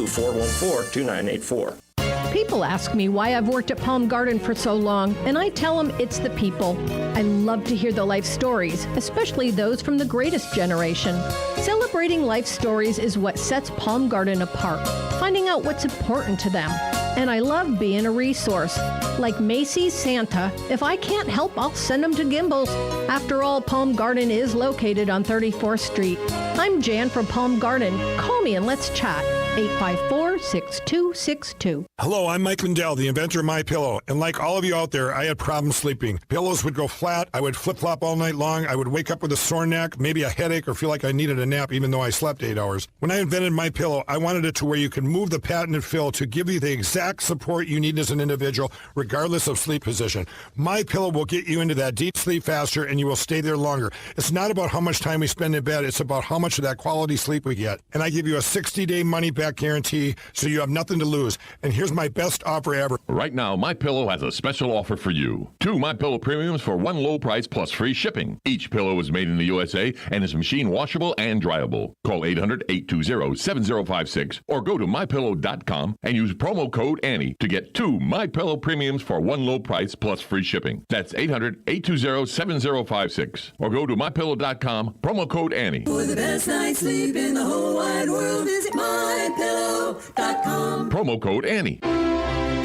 2-414-2984. People ask me why I've worked at Palm Garden for so long, and I tell them it's the people. I love to hear the life stories, especially those from the greatest generation. Celebrating life stories is what sets Palm Garden apart, finding out what's important to them. And I love being a resource. Like Macy's Santa, if I can't help, I'll send them to Gimbel's. After all, Palm Garden is located on 34th Street. I'm Jan from Palm Garden. Call me and let's chat. 854-6262. Hello, I'm Mike Lindell, the inventor of MyPillow. And like all of you out there, I had problems sleeping. Pillows would go flat. I would flip-flop all night long. I would wake up with a sore neck, maybe a headache, or feel like I needed a nap even though I slept 8 hours. When I invented MyPillow, I wanted it to where you can move the patented fill to give you the exact support you need as an individual, regardless of sleep position. MyPillow will get you into that deep sleep faster, and you will stay there longer. It's not about how much time we spend in bed. It's about how much of that quality sleep we get. And I give you a 60-day money-back guarantee, so you have nothing to lose. And here's my best offer ever. Right now, MyPillow has a special offer for you. 2 MyPillow premiums for one low price plus free shipping. Each pillow is made in the USA and is machine washable and dryable. Call 800-820-7056 or go to MyPillow.com and use promo code Annie to get 2 MyPillow premiums for one low price plus free shipping. That's 800-820-7056 or go to MyPillow.com, promo code Annie. For the best night's sleep in the whole wide world, visit MyPillow.com. Promo code Annie.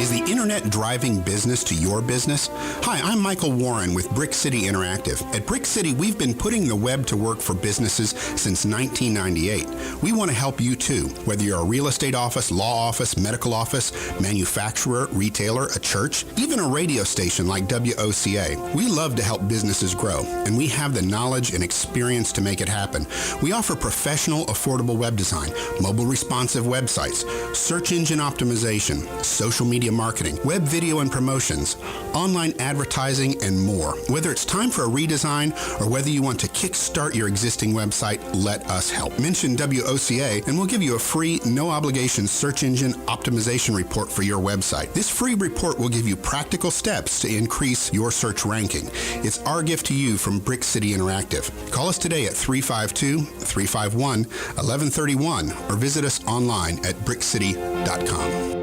Is the internet driving business to your business? Hi, I'm Michael Warren with Brick City Interactive. At Brick City, we've been putting the web to work for businesses since 1998. We want to help you too, whether you're a real estate office, law office, medical office, manufacturer, retailer, a church, even a radio station like WOCA. We love to help businesses grow, and we have the knowledge and experience to make it happen. We offer professional, affordable web design, mobile responsive websites, search engine optimization, social media marketing, web video and promotions, online advertising, and more. Whether it's time for a redesign or whether you want to kickstart your existing website, let us help. Mention WOCA and we'll give you a free, no-obligation search engine optimization report for your website. This free report will give you practical steps to increase your search ranking. It's our gift to you from Brick City Interactive. Call us today at 352-351-1131 or visit us online at brickcity.com.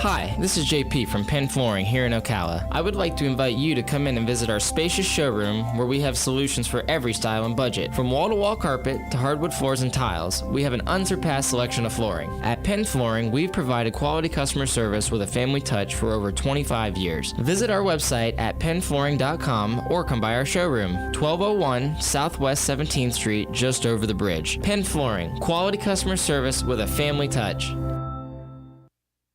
Hi, this is JP from Penn Flooring here in Ocala. I would like to invite you to come in and visit our spacious showroom where we have solutions for every style and budget. From wall-to-wall carpet to hardwood floors and tiles, we have an unsurpassed selection of flooring. At Penn Flooring, we've provided quality customer service with a family touch for over 25 years. Visit our website at pennflooring.com or come by our showroom, 1201 Southwest 17th Street, just over the bridge. Penn Flooring, quality customer service with a family touch.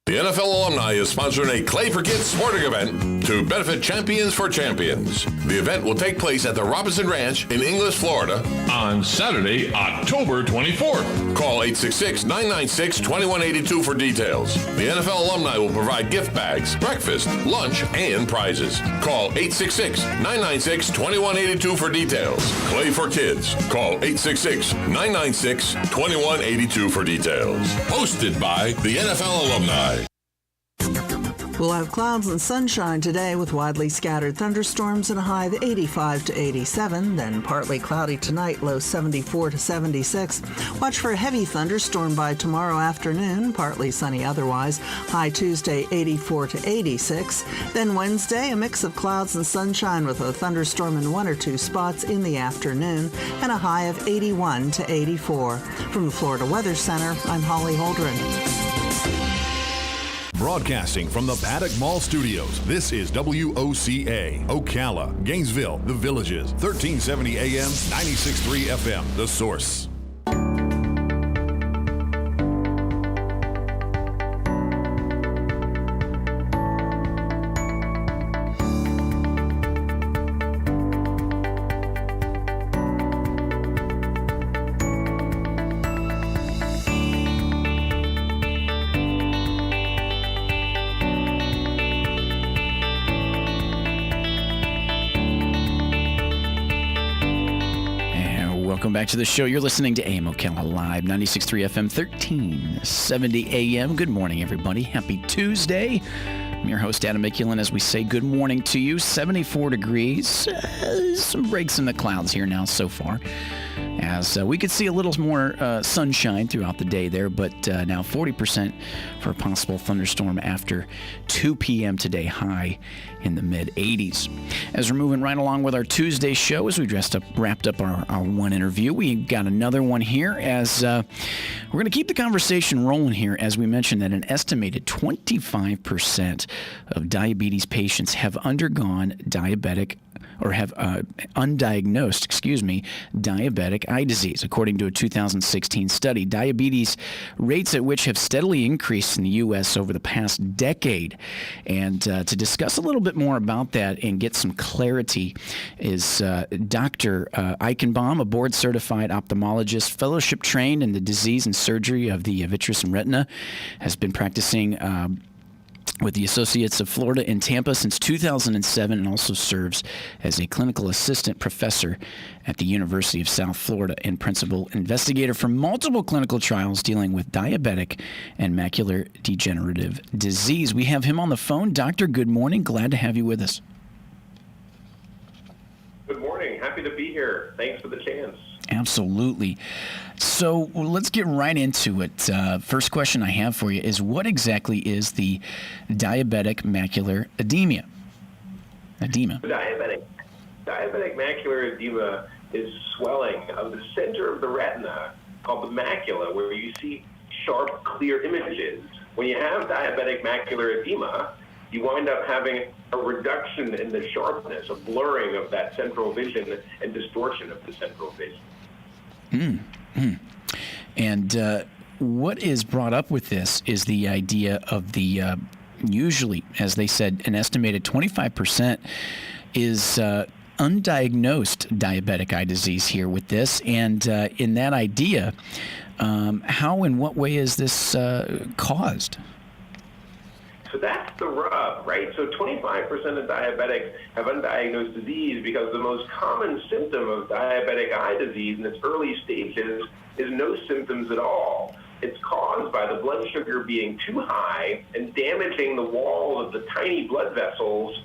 The NFL Alumni is sponsoring a Clay for Kids sporting event to benefit Champions for Champions. The event will take place at the Robinson Ranch in Inglis, Florida on Saturday, October 24th. Call 866-996-2182 for details. The NFL Alumni will provide gift bags, breakfast, lunch, and prizes. Call 866-996-2182 for details. Clay for Kids. Call 866-996-2182 for details. Hosted by the NFL Alumni. We'll have clouds and sunshine today with widely scattered thunderstorms and a high of 85 to 87, then partly cloudy tonight, low 74 to 76. Watch for a heavy thunderstorm by tomorrow afternoon, partly sunny otherwise, high Tuesday 84 to 86. Then Wednesday, a mix of clouds and sunshine with a thunderstorm in 1 or 2 spots in the afternoon and a high of 81 to 84. From the Florida Weather Center, I'm Holly Holdren. Broadcasting from the Paddock Mall Studios, this is WOCA, Ocala, Gainesville, The Villages, 1370 AM, 96.3 FM, The Source. Back to the show. You're listening to AM Ocala Live, 96.3 FM, 1370 AM. Good morning, everybody. Happy Tuesday. I'm your host, Adam McKillen, as we say good morning to you. 74 degrees. Some breaks in the clouds here now so far. as we could see a little more sunshine throughout the day there, but now 40% for a possible thunderstorm after 2 p.m. today, high in the mid-80s. As we're moving right along with our Tuesday show, as we wrapped up our one interview, we got another one here as we're going to keep the conversation rolling here. As we mentioned that an estimated 25% of diabetes patients have undergone diabetic or have undiagnosed, diabetic eye disease. According to a 2016 study, diabetes rates at which have steadily increased in the U.S. over the past decade. And to discuss a little bit more about that and get some clarity is Dr. Eichenbaum, a board-certified ophthalmologist, fellowship trained in the disease and surgery of the vitreous and retina, has been practicing with the Associates of Florida in Tampa since 2007 and also serves as a clinical assistant professor at the University of South Florida and principal investigator for multiple clinical trials dealing with diabetic and macular degenerative disease. We have him on the phone. Doctor, good morning. Glad to have you with us. Good morning. Happy to be here. Thanks for the chance. Absolutely. So let's get right into it. First question I have for you is, what exactly is the diabetic macular edema? Diabetic macular edema is swelling of the center of the retina called the macula, where you see sharp, clear images. When you have diabetic macular edema, you wind up having a reduction in the sharpness, a blurring of that central vision and distortion of the central vision. And what is brought up with this is the idea of the, usually, as they said, an estimated 25% is undiagnosed diabetic eye disease here with this. And in that idea, how and what way is this caused? So that's the rub, right? So 25% of diabetics have undiagnosed disease because the most common symptom of diabetic eye disease in its early stages is no symptoms at all. It's caused by the blood sugar being too high and damaging the wall of the tiny blood vessels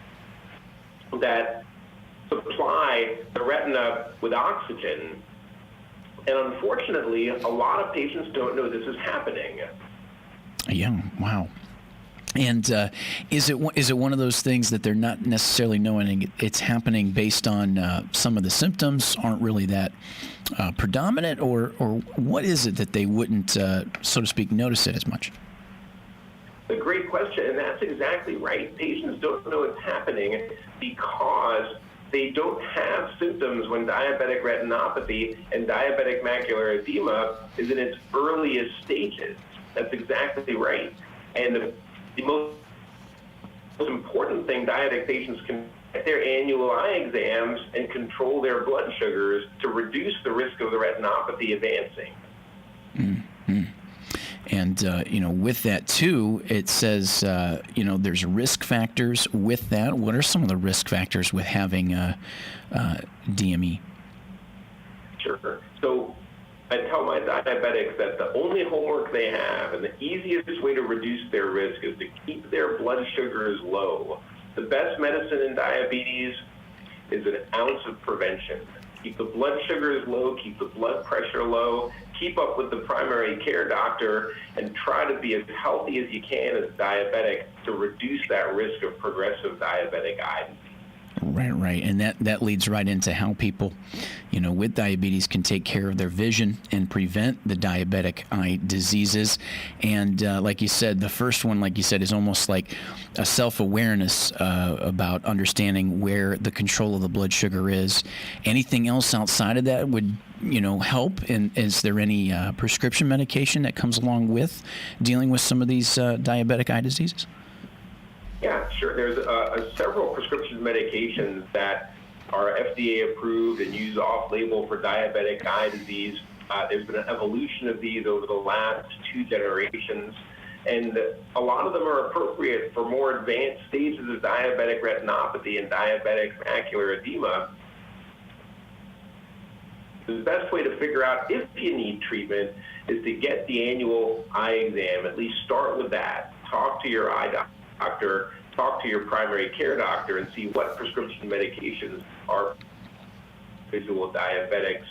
that supply the retina with oxygen. And unfortunately, a lot of patients don't know this is happening. Yeah, wow. And is it one of those things that they're not necessarily knowing it's happening based on some of the symptoms aren't really that predominant, or what is it that they wouldn't, so to speak, notice it as much? A great question, and that's exactly right. Patients don't know it's happening because they don't have symptoms when diabetic retinopathy and diabetic macular edema is in its earliest stages. That's exactly right. And the most important thing, diabetic patients can get their annual eye exams and control their blood sugars to reduce the risk of the retinopathy advancing. Mm-hmm. And, with that, too, it says, there's risk factors with that. What are some of the risk factors with having DME? Sure. So I tell my diabetics that the only homework they have and the easiest way to reduce their risk is to keep their blood sugars low. The best medicine in diabetes is an ounce of prevention. Keep the blood sugars low, keep the blood pressure low, keep up with the primary care doctor, and try to be as healthy as you can as a diabetic to reduce that risk of progressive diabetic eye disease. Right. And that leads right into how people, with diabetes can take care of their vision and prevent the diabetic eye diseases. And like you said, the first one, like you said, is almost like a self-awareness about understanding where the control of the blood sugar is. Anything else outside of that would, help? And is there any prescription medication that comes along with dealing with some of these diabetic eye diseases? Yeah, sure. There's several prescription medications that are FDA approved and used off-label for diabetic eye disease. There's been an evolution of these over the last 2 generations, and a lot of them are appropriate for more advanced stages of diabetic retinopathy and diabetic macular edema. The best way to figure out if you need treatment is to get the annual eye exam. At least start with that. Talk to your eye doctor, talk to your primary care doctor, and see what prescription medications are visual diabetics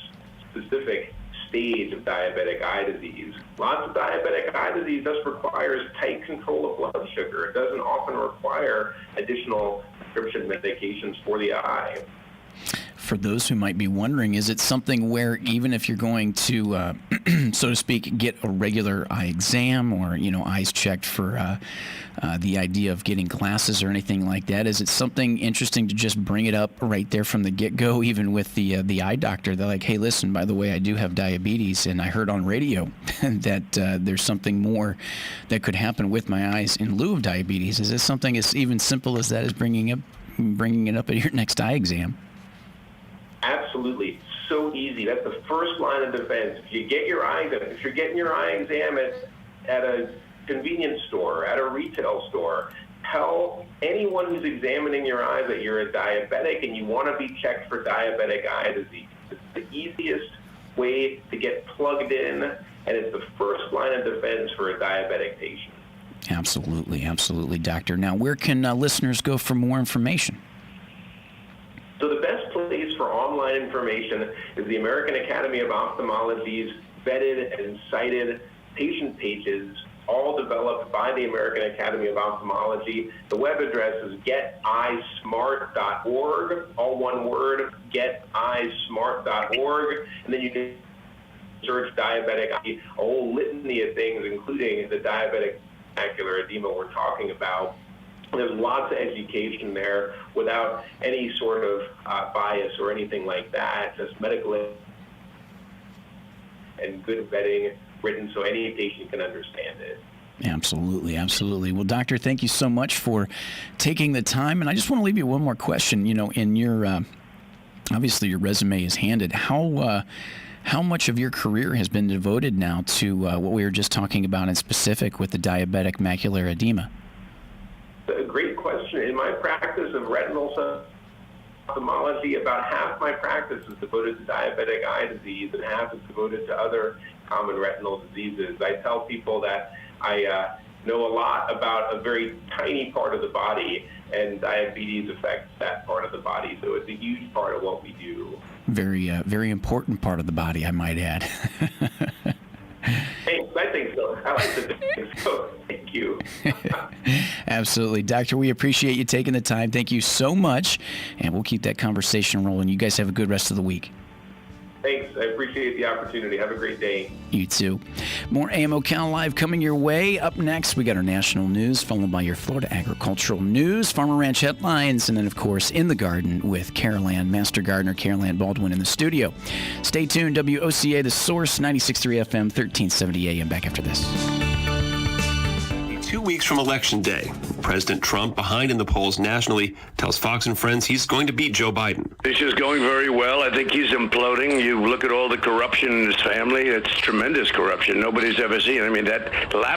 specific stage of diabetic eye disease. Lots of diabetic eye disease just requires tight control of blood sugar. It doesn't often require additional prescription medications for the eye. For those who might be wondering, is it something where even if you're going to, so to speak, get a regular eye exam or, eyes checked for the idea of getting glasses or anything like that, is it something interesting to just bring it up right there from the get-go, even with the eye doctor? They're like, hey, listen, by the way, I do have diabetes, and I heard on radio that there's something more that could happen with my eyes in lieu of diabetes. Is this something as even simple as that as bringing it up at your next eye exam? Absolutely. So easy. That's the first line of defense. If you're getting your eye exam at a convenience store, at a retail store, tell anyone who's examining your eyes that you're a diabetic and you want to be checked for diabetic eye disease. It's the easiest way to get plugged in, and it's the first line of defense for a diabetic patient. Absolutely, doctor. Now, where can listeners go for more information? So the best place for online information is the American Academy of Ophthalmology's vetted and cited patient pages, all developed by the American Academy of Ophthalmology. The web address is geteyesmart.org, all one word, geteyesmart.org, and then you can search diabetic eye, a whole litany of things, including the diabetic macular edema we're talking about. There's lots of education there without any sort of bias or anything like that, just medical and good vetting written so any patient can understand it. Absolutely. Well, doctor, thank you so much for taking the time. And I just want to leave you one more question. In your, obviously your resume is handed. How much of your career has been devoted now to what we were just talking about in specific with the diabetic macular edema? A great question. In my practice of retinal ophthalmology, about half my practice is devoted to diabetic eye disease and half is devoted to other common retinal diseases. I tell people that I know a lot about a very tiny part of the body, and diabetes affects that part of the body, so it's a huge part of what we do. Very important part of the body, I might add. Hey, I think so. I like to think so. Thank you. Absolutely. Doctor, we appreciate you taking the time. Thank you so much, and we'll keep that conversation rolling. You guys have a good rest of the week. Thanks. I appreciate the opportunity. Have a great day. You too. More AM Ocala Live coming your way. Up next, we got our national news, followed by your Florida agricultural news, Farmer Ranch headlines, and then, of course, In the Garden with Master Gardener Carol Ann Baldwin in the studio. Stay tuned. WOCA, The Source, 96.3 FM, 1370 AM. Back after this. 2 weeks from Election Day, President Trump, behind in the polls nationally, tells Fox and Friends he's going to beat Joe Biden. This is going very well. I think he's imploding. You look at all the corruption in his family. It's tremendous corruption nobody's ever seen. I mean, that laptop